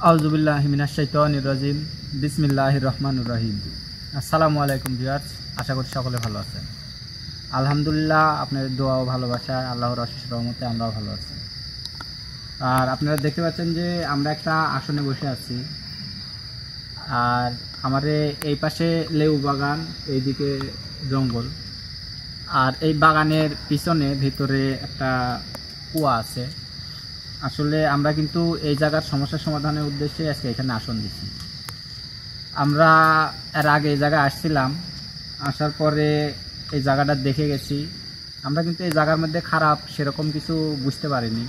আউযুবিল্লাহি মিনাশ শাইতানির রাজিম। বিসমিল্লাহির রহমানির রহিম। আসসালামু আলাইকুম ভিউয়ার্স, আশা করি সকলে ভালো আছেন। আলহামদুলিল্লাহ, আপনাদের দোয়া ও ভালোবাসায় আল্লাহর অশেষ রহমতে আমরাও ভালো আছি। আর আপনারা দেখতে পাচ্ছেন যে আমরা একটা আসনে বসে আছি, আর আমাদের এই পাশে লেবু বাগান, এইদিকে জঙ্গল, আর এই বাগানের পিছনে ভিতরে একটা কুয়া আছে। আসলে আমরা কিন্তু এই জায়গার সমস্যা সমাধানের উদ্দেশ্যে আজকে এখানে আসন দিচ্ছি। আমরা এর আগে এই জায়গায় আসছিলাম, আসার পরে এই জায়গাটা দেখে গেছি। আমরা কিন্তু এই জায়গার মধ্যে খারাপ সেরকম কিছু বুঝতে পারিনি,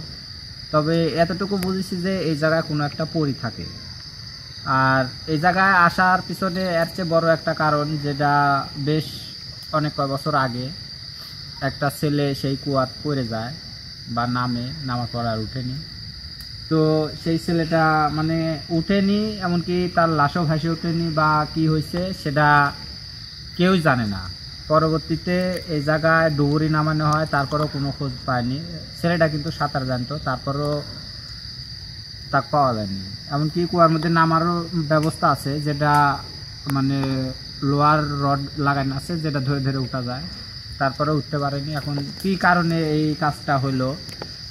তবে এতটুকু বুঝেছি যে এই জায়গায় কোনো একটা পরী থাকে। আর এই জায়গায় আসার পিছনে এর চেয়ে বড় একটা কারণ, যেটা বেশ অনেক কয়েক বছর আগে একটা ছেলে সেই কুয়ার পড়ে যায় বা নামার পর আর উঠেনি। তো সেই ছেলেটা মানে উঠেনি, এমনকি তার লাশও ভাসে ওঠেনি বা কি হয়েছে সেটা কেউই জানে না। পরবর্তীতে এই জায়গায় ডুবুরি নামানো হয়, তারপরেও কোনো খোঁজ পায়নি। ছেলেটা কিন্তু সাঁতার জানতো, তারপরেও তাকে পাওয়া যায়নি। এমনকি কুয়ার মধ্যে নামারও ব্যবস্থা আছে, যেটা মানে লোহার রড লাগানো আছে, যেটা ধরে ধরে উঠা যায়, তারপরে উঠতে পারেনি। এখন কী কারণে এই কাজটা হলো,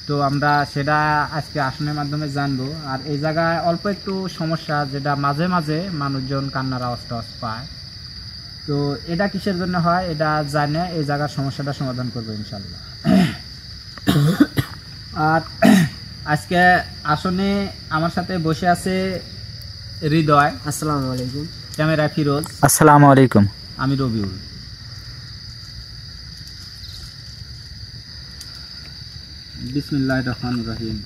তো আমরা সেটা আজকে আসনের মাধ্যমে জানবো। আর এই জায়গায় অল্প একটু সমস্যা, যেটা মাঝে মাঝে মানুষজন কান্নার আওয়াজ টাওয়াজ পায়। তো এটা কিসের জন্য হয় এটা জানে এই জায়গার সমস্যাটা সমাধান করবো ইনশাল্লাহ। আর আজকে আসনে আমার সাথে বসে আছে হৃদয়। আসসালামু আলাইকুম। ক্যামেরা ফিরোজ। আসসালামু আলাইকুম। আমি রবিউল। বিসমিল্লাহির রহমানির রহিম।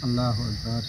আল্লাহু আকবার।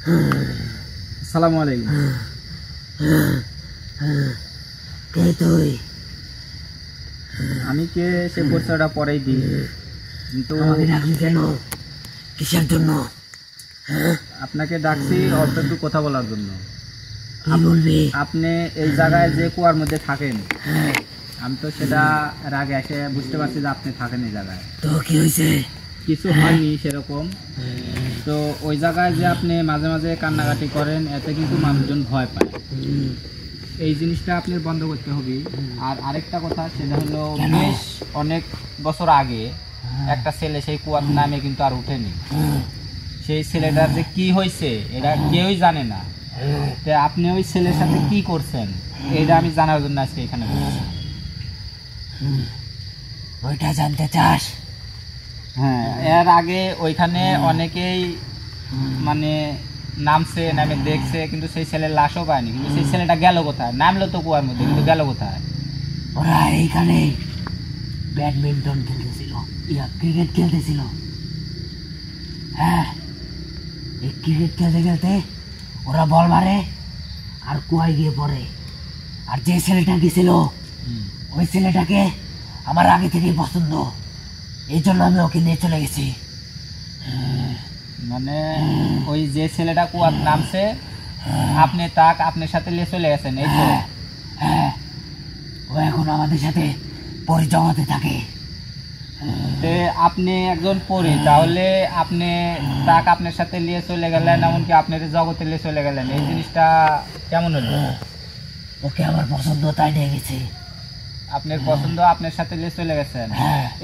আসসালামু আলাইকুম। কে তুই? আমি কে সে পরিচয়টা পরেই দিই, কিন্তু আমাকে ডাকলি কেন? কিসের জন্য? আপনাকে ডাকছি অল্প একটু কথা বলার জন্য। কি বলবি? আপনি এই জায়গায় যে কুয়ার মধ্যে থাকেন, আমি তো সেটা এর আগে এসে বুঝতে পারছি যে আপনি থাকেন এই জায়গায়। তো কি হয়েছে? কিছু হয়নি সেরকম। তো ওই জায়গায় যে আপনি মাঝে মাঝে কান্নাকাটি করেন, এতে কিন্তু মানুষজন ভয় পায়। এই জিনিসটা আপনি বন্ধ করতে হবে। আর আরেকটা কথা, সেটা হলো বেশ অনেক বছর আগে একটা ছেলে সেই কুয়ার নামে কিন্তু আর উঠেনি। সেই ছেলেটার যে কি হয়েছে এটা কেউই জানে না। তো আপনি ওই ছেলের সাথে কি করছেন এটা আমি জানার জন্য আজকে এখানে বসেছি। ওইটা জানতে চাস? হ্যাঁ, এর আগে ওইখানে অনেকেই মানে নামছে, নামে দেখছে, কিন্তু সেই ছেলের লাশও পায়নি। কিন্তু সেই ছেলেটা গেল কোথায়? নামলো তো কুয়ার মধ্যে, কিন্তু গেল কোথায়? ওরা এইখানে ব্যাডমিন্টন খেলতেছিল, ক্রিকেট খেলতেছিল। হ্যাঁ, এই ক্রিকেট খেলতে খেলতে ওরা বল মারে আর কুয়ায় গিয়ে পড়ে। আর যে ছেলেটা গেছিল ওই ছেলেটাকে আমার আগে থেকেই পছন্দ, এই জন্য আমি ওকে নিয়ে চলে গেছি। মানে ওই যে ছেলেটা কুয়ার নামছে, আপনি আপনার সাথে নিয়ে চলে গেছেন, এই তো? হ্যাঁ, ও এখন আমাদের সাথে পরিজগতে থাকে। তে আপনি একজন পরি, তাহলে আপনি আপনার সাথে নিয়ে চলে গেলেন, এমনকি আপনার জগতে নিয়ে চলে গেলেন, এই জিনিসটা কেমন হলো? ওকে আমার পছন্দ, তাই নিয়ে গেছি। আপনার পছন্দ, আপনার সাথে নিয়ে চলে গেছেন,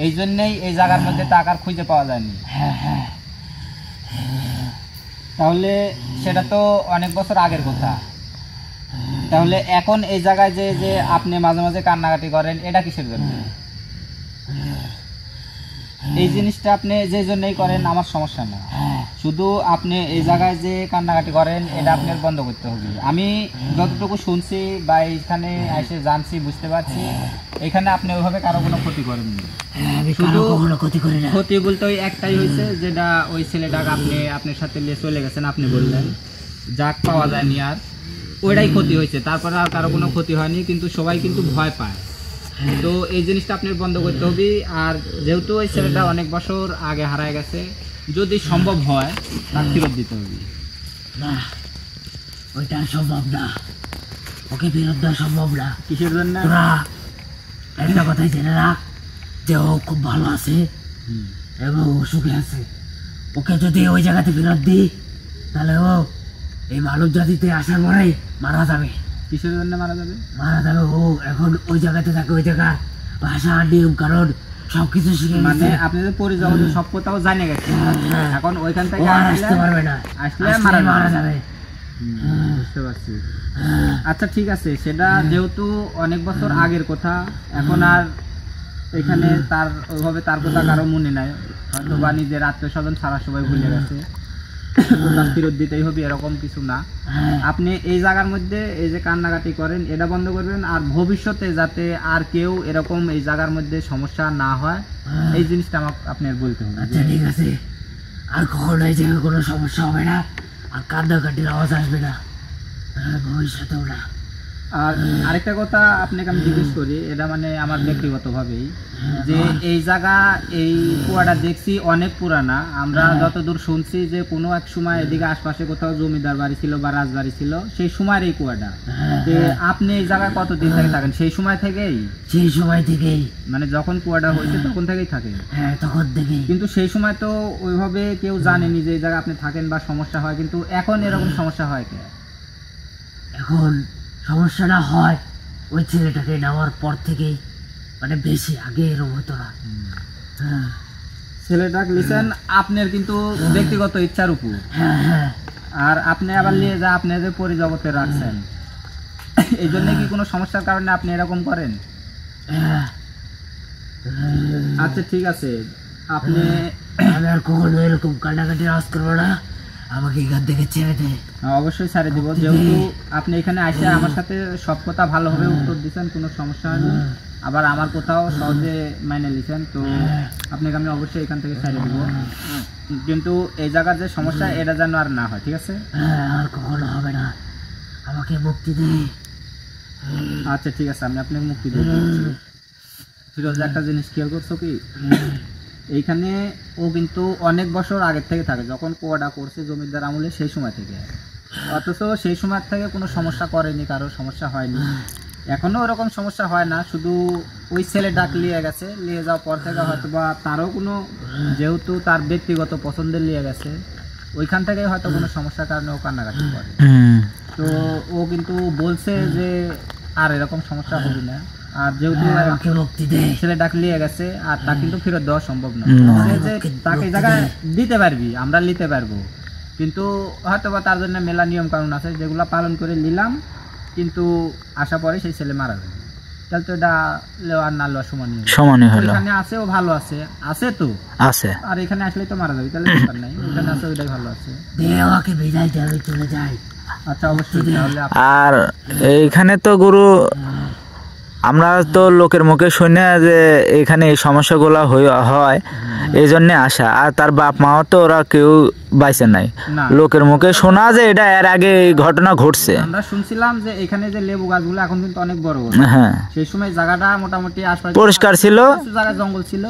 এই জন্যই এই জায়গার মধ্যে টাকার খুঁজে পাওয়া যায়নি। তাহলে সেটা তো অনেক বছর আগের কথা। তাহলে এখন এই জায়গায় যে যে আপনি মাঝে মাঝে কান্নাকাটি করেন, এটা কিসের জন্য? এই জিনিসটা আপনি যে জন্যই করেন আমার সমস্যা না, শুধু আপনি এই জায়গায় যে কান্নাকাটি করেন এটা আপনার বন্ধ করতে হবে। আমি যতটুকু শুনছি বা এইখানে এসে জানছি, বুঝতে পারছি, এখানে আপনি ওইভাবে কারো কোনো ক্ষতি করেননি। শুধু ক্ষতি বলতে ওই একটাই হয়েছে, যেটা ওই ছেলেটাকে আপনি আপনার সাথে নিয়ে চলে গেছেন, আপনি বললেন যাক পাওয়া যায়নি, আর ওইটাই ক্ষতি হয়েছে। তারপরে আর কারো কোনো ক্ষতি হয়নি, কিন্তু সবাই কিন্তু ভয় পায়। তো এই জিনিসটা আপনার বন্ধ করতে হবে। আর যেহেতু ওই ছেলেটা অনেক বছর আগে হারায় গেছে, যদি সম্ভব হয় তার ফেরত দিতে হবে। না, ওইটা সম্ভব না, ওকে ফেরত দেওয়া সম্ভব না। কিসের জন্য? তোরা একটা কথাই জেনে রাখ যে ও খুব ভালো আছে এবং ও সুখে আছে। ওকে যদি ওই জায়গাতে ফেরত দিই তাহলে ও এই মানব জাতিতে আসার পরে মারা যাবে। কিসের জন্য মারা যাবে? মারা যাবে, ও এখন ওই জায়গাতে থাকে, ওই জায়গার ভাষা, নিয়ম কারণ সবকিছু শিখে মানে আপনি যে পরিজগতের সব কথাও জানে গেছে, এখন ওইখান থেকে আসতে পারবে না, আসলে মারা যাবে। বুঝতে পারছি। আচ্ছা ঠিক আছে, সেটা যেহেতু অনেক বছর আগের কথা, এখন আর এখানে তার ওইভাবে তার কথা কারো মনে নাই, হয়তো বা নিজের আত্মীয় স্বজন ছাড়া সবাই ভুলে গেছে, তার ফেরত দিতেই হবে এরকম কিছু না। আপনি এই জায়গার মধ্যে এই যে কান্নাকাটি করেন এটা বন্ধ করবেন, আর ভবিষ্যতে যাতে আর কেউ এরকম এই জায়গার মধ্যে সমস্যা না হয়, এই জিনিসটা আমাকে আপনার বলতে হবে। আচ্ছা ঠিক আছে, আর কখনো এই জায়গায় কোনো সমস্যা হবে না, আর কান্নাকাটির আওয়াজ আসবে না ভবিষ্যতেও না। আর আরেকটা কথা আপনাকে আমি জিজ্ঞেস করি, এটা মানে আমার ব্যক্তিগতভাবেই, যে এই জায়গা এই কুয়াটা দেখছি অনেক পুরানা, আমরা যতদূর শুনছি যে কোনো এক সময় এদিকে আশপাশে কোথাও জমিদার বাড়ি ছিল বা রাজবাড়ি ছিল, সেই সময়ের এই কুয়াটা। আপনি এই জায়গায় কতদিন থেকে থাকেন? সেই সময় থেকেই? সেই সময় থেকেই, মানে যখন কুয়াটা হয়েছে তখন থেকেই থাকেন? হ্যাঁ, তখন থেকেই। কিন্তু সেই সময় তো ওইভাবে কেউ জানেনি যে এই জায়গায় আপনি থাকেন বা সমস্যা হয়, কিন্তু এখন এরকম সমস্যা হয় কেন? এখন সমস্যাটা হয় ওই ছেলেটাকে নেওয়ার পর থেকেই, মানে বেশি আগে এরকম হতো না। ছেলেটাকে লিখেন আপনার কিন্তু ব্যক্তিগত ইচ্ছার উপর, আর আপনি আবার নিয়ে যা আপনি যে পরিজগতে রাখছেন, এই জন্য কি কোনো সমস্যার কারণে আপনি এরকম করেন? আচ্ছা ঠিক আছে, আপনি আমি আর কখনো এরকম কান্নাকাটির আওয়াজ করবো না, আমাকে এখান থেকে ছেড়ে দে। অবশ্যই ছেড়ে দিব, যেহেতু আপনি এখানে আসে আমার সাথে সব কথা ভালোভাবে উত্তর দিচ্ছেন, কোনো সমস্যা হয়নি। আবার আমার কোথাও সহজে মাইনে লিখেন, তো আপনাকে আমি অবশ্যই এখান থেকে ছেড়ে দিব, কিন্তু এই জায়গার যে সমস্যা এটা যেন আর না হয়, ঠিক আছে? হ্যাঁ, আর কখনো হবে না, আমাকে মুক্তি দে। আচ্ছা ঠিক আছে, আমি আপনাকে মুক্তি দেব। ফিরোজ, একটা জিনিস খেয়াল করছো কি, এইখানে ও কিন্তু অনেক বছর আগের থেকে থাকে, যখন কুয়াটা করছে জমিদার আমলে সেই সময় থেকে, অথচ সেই সময় থেকে কোনো সমস্যা করেনি, কারো সমস্যা হয়নি, এখনো ওরকম সমস্যা হয় না। শুধু ওই ছেলে ডাক নিয়ে গেছে, নিয়ে যাওয়ার পর থেকে হয়তো বা তারও কোনো, যেহেতু তার ব্যক্তিগত পছন্দের নিয়ে গেছে, ওইখান থেকে হয়তো কোনো সমস্যার কারণে ও কান্নাকাটি করে। তো ও কিন্তু বলছে যে আর এরকম সমস্যা হবে না, আর যেহেতু ছেলে ডাক নিয়ে গেছে আর তা কিন্তু ফেরত দেওয়া সম্ভব না, যে তাকে জায়গায় দিতে পারবি, আমরা নিতে পারবো, কিন্তু হয়তো বা তার জন্য মেলা নিয়ম কানুন আছে যেগুলো পালন করে নিলাম, কিন্তু আশা পরে সেই ছেলে মারা যাবে, তাহলে তো এটা লেওয়া আর না লেওয়া সমানই হলো। এখানে আছে ও ভালো আছে, আছে তো আছে, আর এখানে আসলে তো মারা যাবে, তাহলে ব্যাপার নাই, ওখানে আছে ওইটাই ভালো আছে। আমাকে বিদায় দে, আমি চলে যাই। আচ্ছা অবশ্যই। তাহলে আর এইখানে তো গুরু আমরা তো লোকের মুখে শুনে যে এখানে এই সমস্যাগুলো হয়, এই জন্য আসা, আর তার বাপ মাও তো ওরা কেউ বাইসে নাই, লোকের মুখে শোনা যে এটা এর আগে এই ঘটনা ঘটছে। আমরা শুনছিলাম যে এখানে যে লেবু গাছগুলো এখন কিন্তু অনেক বড় বড়, হ্যাঁ, সেই সময় জায়গাটা মোটামুটি আশপাশে পরিষ্কার ছিল, জায়গায় জঙ্গল ছিল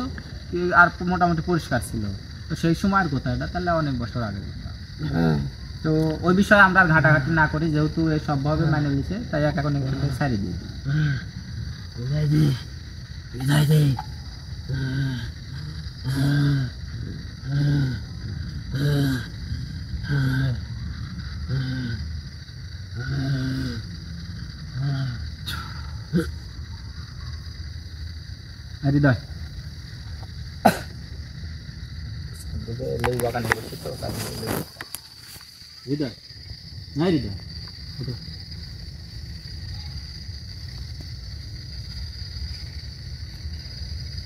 আর মোটামুটি পরিষ্কার ছিল, তো সেই সময় আর কোথায়, এটা তাহলে অনেক বছর আগে। তো ওই বিষয়ে আমরা ঘাটাঘাটি না করি, যেহেতু এই সবভাবে মানে নিচ্ছে, তাই এখন একটু ছাড়ি দিই। বিদায় দে, বিদায় দে। হৃদয় লেবু বাগানে বসে তো, হৃদয় না, হৃদয়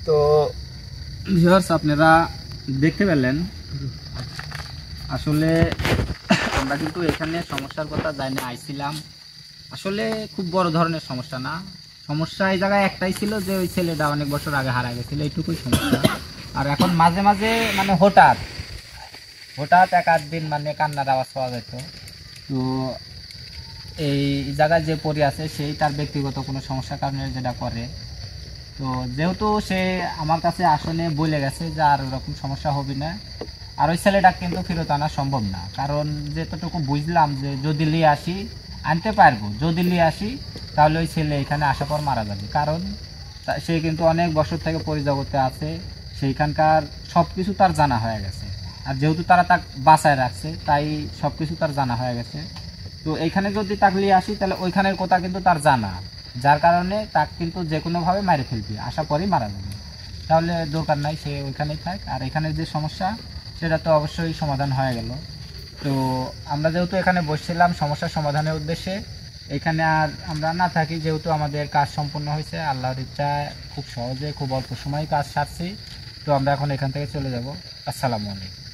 তো ভিউয়ার্স, আপনারা দেখতে পেলেন আসলে আমরা কিন্তু এখানে সমস্যার কথা জানি আইছিলাম, আসলে খুব বড় ধরনের সমস্যা না, সমস্যা এই জায়গায় একটাই ছিল যে ওই ছেলেটা অনেক বছর আগে হারা গেছিল, এইটুকুই সমস্যা। আর এখন মাঝে মাঝে মানে হঠাৎ এক আধ দিন মানে কান্নার আওয়াজ পাওয়া যেত, তো এই জায়গায় যে পড়ে আছে সেই তার ব্যক্তিগত কোনো সমস্যার কারণে যেটা করে, তো যেহেতু সে আমার কাছে আসনে বলে গেছে যে আর ওরকম সমস্যা হবে না, আর ওই ছেলেটা কিন্তু ফেরত আনা সম্ভব না, কারণ যেতটুকু বুঝলাম যে যদি নিয়ে আসি আনতে পারবো, যদি নিয়ে আসি তাহলে ওই ছেলে এখানে আসার পর মারা যাবে, কারণ সে কিন্তু অনেক বছর থেকে পরিজগতে আছে, সেইখানকার সব কিছু তার জানা হয়ে গেছে, আর যেহেতু তারা তাকে বাঁচায় রাখছে তাই সব কিছু তার জানা হয়ে গেছে, তো এইখানে যদি তাকে নিয়ে আসি তাহলে ওইখানের কথা কিন্তু তার জানা, যার কারণে তাকে কিন্তু যে কোনোভাবে মারে ফেলবি, আশা পরেই মারা যাবে, তাহলে দরকার নাই সে ওইখানেই থাক, আর এখানে যে সমস্যা সেটা তো অবশ্যই সমাধান হয়ে গেল। তো আমরা যেহেতু এখানে বসছিলাম সমস্যার সমাধানের উদ্দেশ্যে, এখানে আর আমরা না থাকি, যেহেতু আমাদের কাজ সম্পূর্ণ হয়েছে, আল্লাহর ইচ্ছায় খুব সহজে খুব অল্প সময়ে কাজ সারছি, তো আমরা এখন এখান থেকে চলে যাব। আসসালামু আলাইকুম।